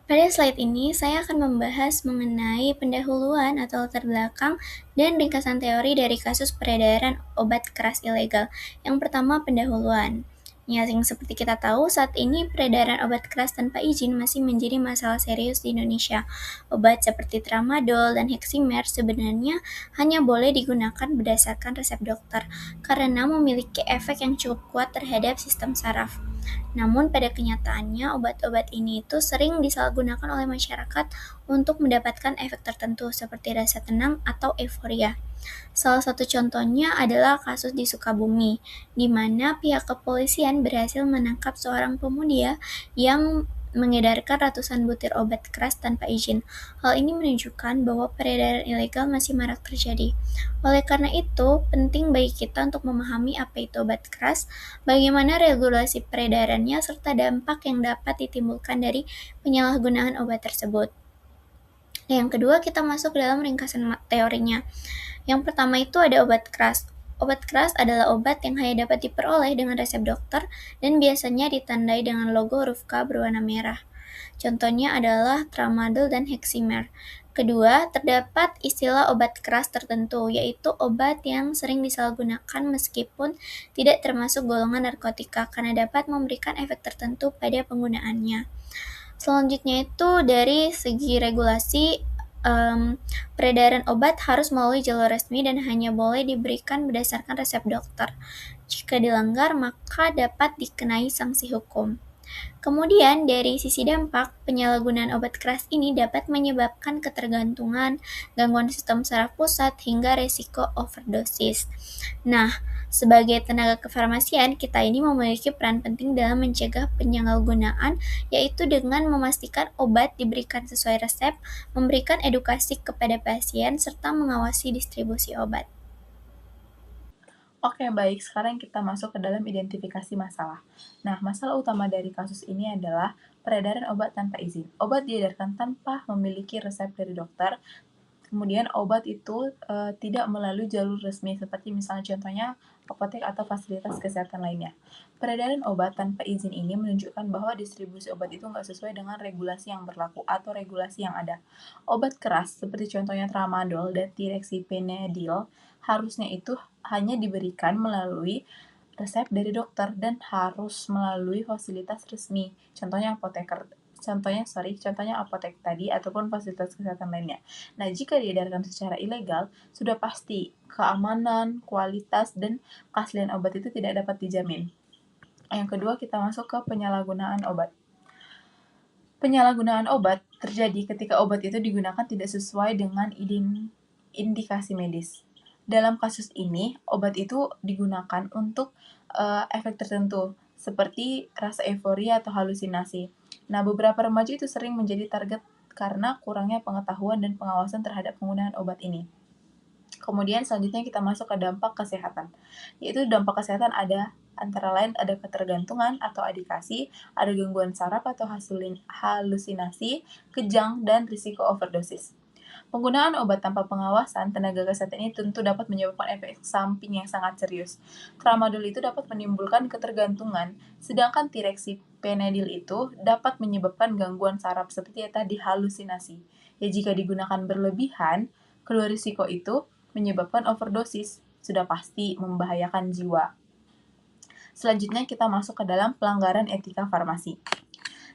Pada slide ini, saya akan membahas mengenai pendahuluan atau latar belakang dan ringkasan teori dari kasus peredaran obat keras ilegal. Yang pertama, pendahuluan. Ya, yang seperti kita tahu, saat ini peredaran obat keras tanpa izin masih menjadi masalah serius di Indonesia. Obat seperti tramadol dan heximer sebenarnya hanya boleh digunakan berdasarkan resep dokter karena memiliki efek yang cukup kuat terhadap sistem saraf. Namun pada kenyataannya obat-obat ini itu sering disalahgunakan oleh masyarakat untuk mendapatkan efek tertentu seperti rasa tenang atau euforia. Salah satu contohnya adalah kasus di Sukabumi, di mana pihak kepolisian berhasil menangkap seorang pemuda yang mengedarkan ratusan butir obat keras tanpa izin. Hal ini menunjukkan bahwa peredaran ilegal masih marak terjadi. Oleh karena itu, penting bagi kita untuk memahami apa itu obat keras, bagaimana regulasi peredarannya, serta dampak yang dapat ditimbulkan dari penyalahgunaan obat tersebut. Yang kedua, kita masuk ke dalam ringkasan teorinya. Yang pertama itu ada obat keras. Obat keras adalah obat yang hanya dapat diperoleh dengan resep dokter dan biasanya ditandai dengan logo huruf K berwarna merah. Contohnya adalah tramadol dan heximer. Kedua, terdapat istilah obat keras tertentu, yaitu obat yang sering disalahgunakan meskipun tidak termasuk golongan narkotika karena dapat memberikan efek tertentu pada penggunaannya. Selanjutnya itu dari segi regulasi, peredaran obat harus melalui jalur resmi dan hanya boleh diberikan berdasarkan resep dokter. Jika dilanggar, maka dapat dikenai sanksi hukum. Kemudian, dari sisi dampak, penyalahgunaan obat keras ini dapat menyebabkan ketergantungan, gangguan sistem saraf pusat, hingga resiko overdosis. Nah, sebagai tenaga kefarmasian, kita ini memiliki peran penting dalam mencegah penyalahgunaan, yaitu dengan memastikan obat diberikan sesuai resep, memberikan edukasi kepada pasien, serta mengawasi distribusi obat. Oke, baik. Sekarang kita masuk ke dalam identifikasi masalah. Nah, masalah utama dari kasus ini adalah peredaran obat tanpa izin. Obat diedarkan tanpa memiliki resep dari dokter. Kemudian obat itu tidak melalui jalur resmi seperti misalnya contohnya apotek atau fasilitas kesehatan lainnya. Peredaran obat tanpa izin ini menunjukkan bahwa distribusi obat itu nggak sesuai dengan regulasi yang berlaku atau regulasi yang ada. Obat keras seperti contohnya tramadol dan tireksipenedil harusnya itu hanya diberikan melalui resep dari dokter dan harus melalui fasilitas resmi. Contohnya apotek tadi ataupun fasilitas kesehatan lainnya. Nah, jika diedarkan secara ilegal, sudah pasti keamanan, kualitas, dan keaslian obat itu tidak dapat dijamin. Yang kedua, kita masuk ke penyalahgunaan obat. Penyalahgunaan obat terjadi ketika obat itu digunakan tidak sesuai dengan indikasi medis. Dalam kasus ini, obat itu digunakan untuk efek tertentu, seperti rasa euforia atau halusinasi. Nah, beberapa remaja itu sering menjadi target karena kurangnya pengetahuan dan pengawasan terhadap penggunaan obat ini. Kemudian selanjutnya kita masuk ke dampak kesehatan. Yaitu dampak kesehatan ada antara lain ada ketergantungan atau adikasi, ada gangguan saraf atau halusinasi, kejang, dan risiko overdosis. Penggunaan obat tanpa pengawasan tenaga kesehatan ini tentu dapat menyebabkan efek samping yang sangat serius. Tramadol itu dapat menimbulkan ketergantungan, sedangkan tireksipenedil itu dapat menyebabkan gangguan saraf seperti tadi halusinasi. Ya, jika digunakan berlebihan, kedua risiko itu menyebabkan overdosis, sudah pasti membahayakan jiwa. Selanjutnya kita masuk ke dalam pelanggaran etika farmasi.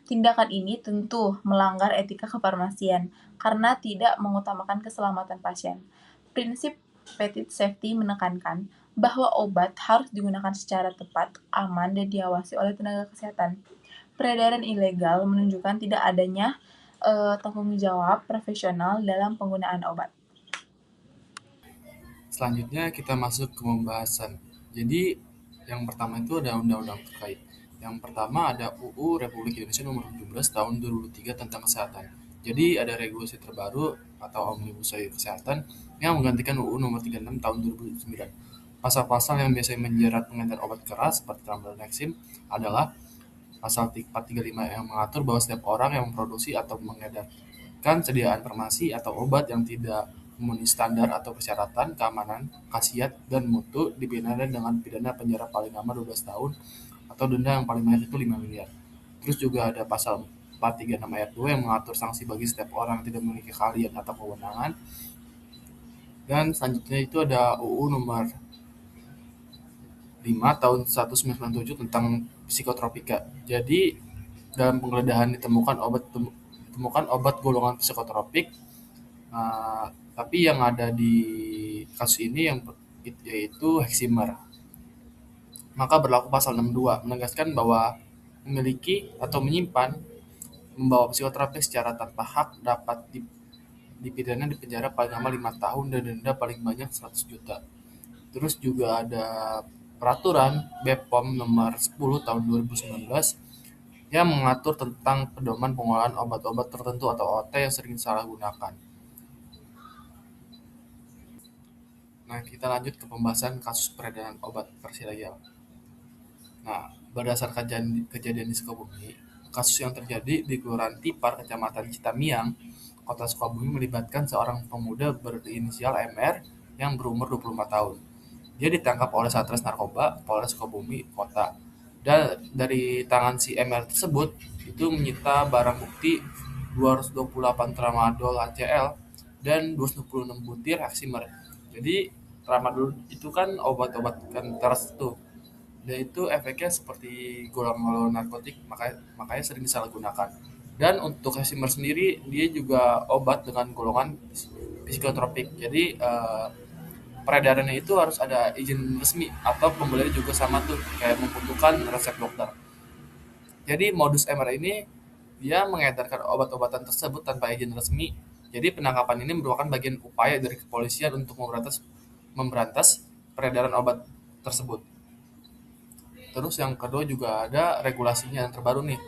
Tindakan ini tentu melanggar etika kefarmasian karena tidak mengutamakan keselamatan pasien. Prinsip Petit Safety menekankan bahwa obat harus digunakan secara tepat, aman, dan diawasi oleh tenaga kesehatan. Peredaran ilegal menunjukkan tidak adanya tanggung jawab profesional dalam penggunaan obat. Selanjutnya kita masuk ke pembahasan. Jadi yang pertama itu ada undang-undang terkait. Yang pertama ada UU Republik Indonesia Nomor 17 Tahun 2003 tentang kesehatan. Jadi ada regulasi terbaru atau Omnibus Law Kesehatan yang menggantikan UU Nomor 36 Tahun 2009. Pasal-pasal yang biasanya menjerat pengedar obat keras seperti tramadol dan Nexim adalah pasal 435 yang mengatur bahwa setiap orang yang memproduksi atau mengedarkan sediaan farmasi atau obat yang tidak memenuhi standar atau persyaratan keamanan, khasiat, dan mutu dipidana dengan pidana penjara paling lama 12 tahun atau denda yang paling banyak itu 5 miliar. Terus juga ada pasal 436 ayat 2 yang mengatur sanksi bagi setiap orang yang tidak memiliki keahlian atau kewenangan. Dan selanjutnya itu ada UU nomor 5 tahun 1997 tentang psikotropika. Jadi dalam penggeledahan ditemukan obat golongan psikotropik, tapi yang ada di kasus ini yaitu Heximer. Maka berlaku pasal 62 menegaskan bahwa memiliki atau menyimpan, membawa psikotropik secara tanpa hak dapat dipidana di penjara paling lama 5 tahun dan denda paling banyak 100 juta. Terus juga ada peraturan BPOM nomor 10 tahun 2019 yang mengatur tentang pedoman pengolahan obat-obat tertentu atau OT yang sering disalahgunakan. Nah, kita lanjut ke pembahasan kasus peredaran obat keras ilegal. Nah, berdasarkan kejadian di Sukabumi, kasus yang terjadi di Kelurahan Tipar, Kecamatan Citamiang, Kota Sukabumi melibatkan seorang pemuda berinisial MR yang berumur 25 tahun. Dia ditangkap oleh Satres Narkoba Polres Sukabumi Kota. Dan dari tangan si MR tersebut, itu menyita barang bukti 228 tramadol HCl dan 226 butir Heximer. Jadi tramadol itu kan obat-obat keras tuh. Dan itu efeknya seperti golongan narkotik, makanya sering disalahgunakan. Dan untuk Heximer sendiri, dia juga obat dengan golongan psikotropik. Jadi peredarannya itu harus ada izin resmi atau pembelinya juga sama tuh, kayak membutuhkan resep dokter. Jadi modus MR ini dia mengedarkan obat-obatan tersebut tanpa izin resmi. Jadi penangkapan ini merupakan bagian upaya dari kepolisian untuk memberantas peredaran obat tersebut. Terus yang kedua juga ada regulasinya yang terbaru nih.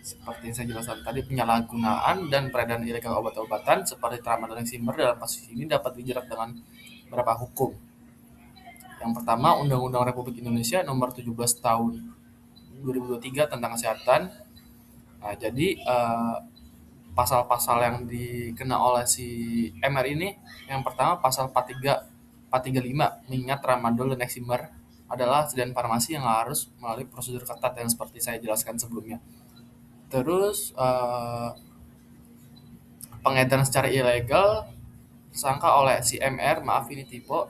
Seperti yang saya jelaskan tadi, penyalahgunaan dan peredaran ilegal obat-obatan seperti tramadol dan Heximer dalam kasus ini dapat dijerat dengan beberapa hukum. Yang pertama, Undang-Undang Republik Indonesia Nomor 17 Tahun 2023 tentang kesehatan. Nah, jadi pasal-pasal yang dikena oleh si MR ini, yang pertama pasal 43, 435, mengingat tramadol dan Heximer adalah sediaan farmasi yang harus melalui prosedur ketat yang seperti saya jelaskan sebelumnya. Terus pengedaran secara ilegal tersangka oleh si MR, maaf ini tipe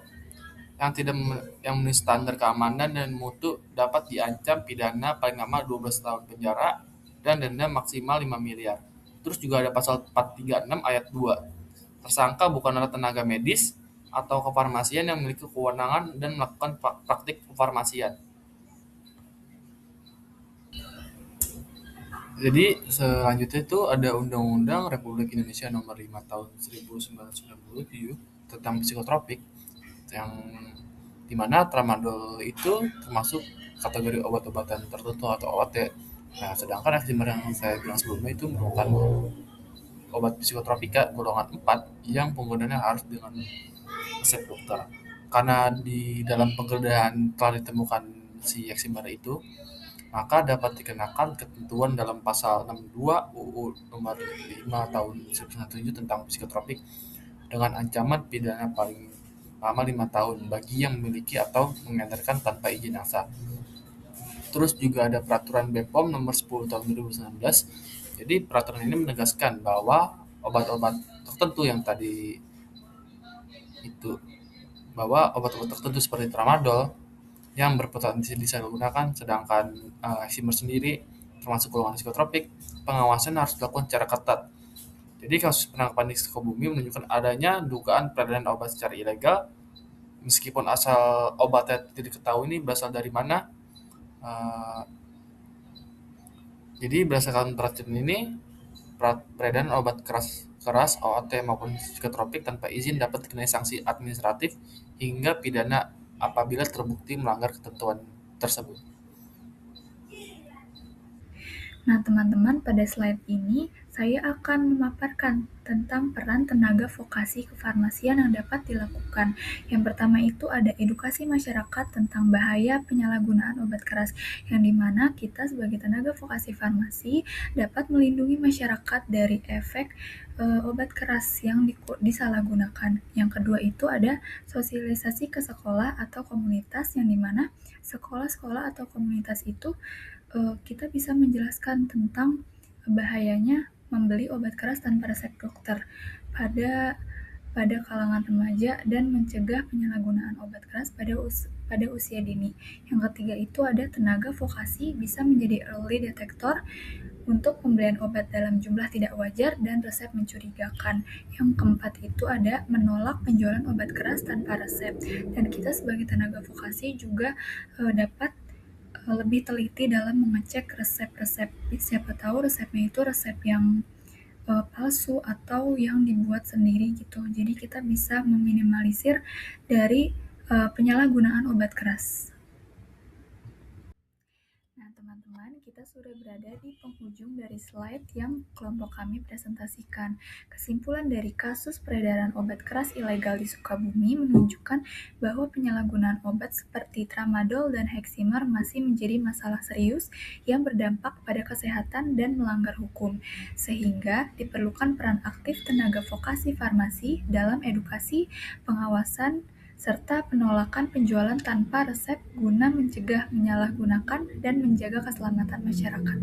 yang tidak yang memenuhi standar keamanan dan mutu dapat diancam pidana paling lama 12 tahun penjara dan denda maksimal 5 miliar. Terus juga ada pasal 436 ayat 2. Tersangka bukanlah tenaga medis atau kefarmasian yang memiliki kewenangan dan melakukan praktik kefarmasian. Jadi selanjutnya itu ada Undang-Undang Republik Indonesia Nomor 5 Tahun 1997 tentang psikotropik, yang dimana tramadol itu termasuk kategori obat-obatan tertentu atau OT. Nah, sedangkan Heximer yang saya bilang sebelumnya itu merupakan obat psikotropika golongan 4 yang penggunaannya harus dengan resep dokter. Karena di dalam penggeledahan telah ditemukan si Heximer itu, maka dapat dikenakan ketentuan dalam pasal 62 UU nomor 5 tahun 1997 tentang psikotropik dengan ancaman pidana paling lama 5 tahun bagi yang memiliki atau mengedarkan tanpa izin yang sah. Terus juga ada peraturan BPOM nomor 10 tahun 2019. Jadi peraturan ini menegaskan bahwa obat-obat tertentu yang tadi itu, bahwa obat-obat tertentu seperti tramadol yang berpotensi disalahgunakan, sedangkan Heximer sendiri termasuk golongan psikotropik, pengawasan harus dilakukan secara ketat. Jadi kasus penangkapan di Sukabumi menunjukkan adanya dugaan peredaran obat secara ilegal, meskipun asal obatnya tidak diketahui ini berasal dari mana. Jadi berdasarkan peraturan ini, peredaran obat keras OOT maupun psikotropik tanpa izin dapat dikenai sanksi administratif hingga pidana apabila terbukti melanggar ketentuan tersebut. Nah, teman-teman, pada slide ini saya akan memaparkan tentang peran tenaga vokasi kefarmasian yang dapat dilakukan. Yang pertama itu ada edukasi masyarakat tentang bahaya penyalahgunaan obat keras, yang dimana kita sebagai tenaga vokasi farmasi dapat melindungi masyarakat dari efek obat keras yang disalahgunakan. Yang kedua itu ada sosialisasi ke sekolah atau komunitas, yang dimana sekolah-sekolah atau komunitas itu kita bisa menjelaskan tentang bahayanya membeli obat keras tanpa resep dokter pada kalangan remaja dan mencegah penyalahgunaan obat keras pada usia dini. Yang ketiga itu ada tenaga vokasi bisa menjadi early detector untuk pembelian obat dalam jumlah tidak wajar dan resep mencurigakan. Yang keempat itu ada menolak penjualan obat keras tanpa resep. Dan kita sebagai tenaga vokasi juga dapat lebih teliti dalam mengecek resep-resep. Siapa tahu resepnya itu resep yang palsu atau yang dibuat sendiri gitu. Jadi kita bisa meminimalisir dari penyalahgunaan obat keras. Nah, teman-teman, kita sudah berada di penghujung dari slide yang kelompok kami presentasikan. Kesimpulan dari kasus peredaran obat keras ilegal di Sukabumi menunjukkan bahwa penyalahgunaan obat seperti tramadol dan heximer masih menjadi masalah serius yang berdampak pada kesehatan dan melanggar hukum, sehingga diperlukan peran aktif tenaga vokasi farmasi dalam edukasi, pengawasan, serta penolakan penjualan tanpa resep guna mencegah menyalahgunakan dan menjaga keselamatan masyarakat.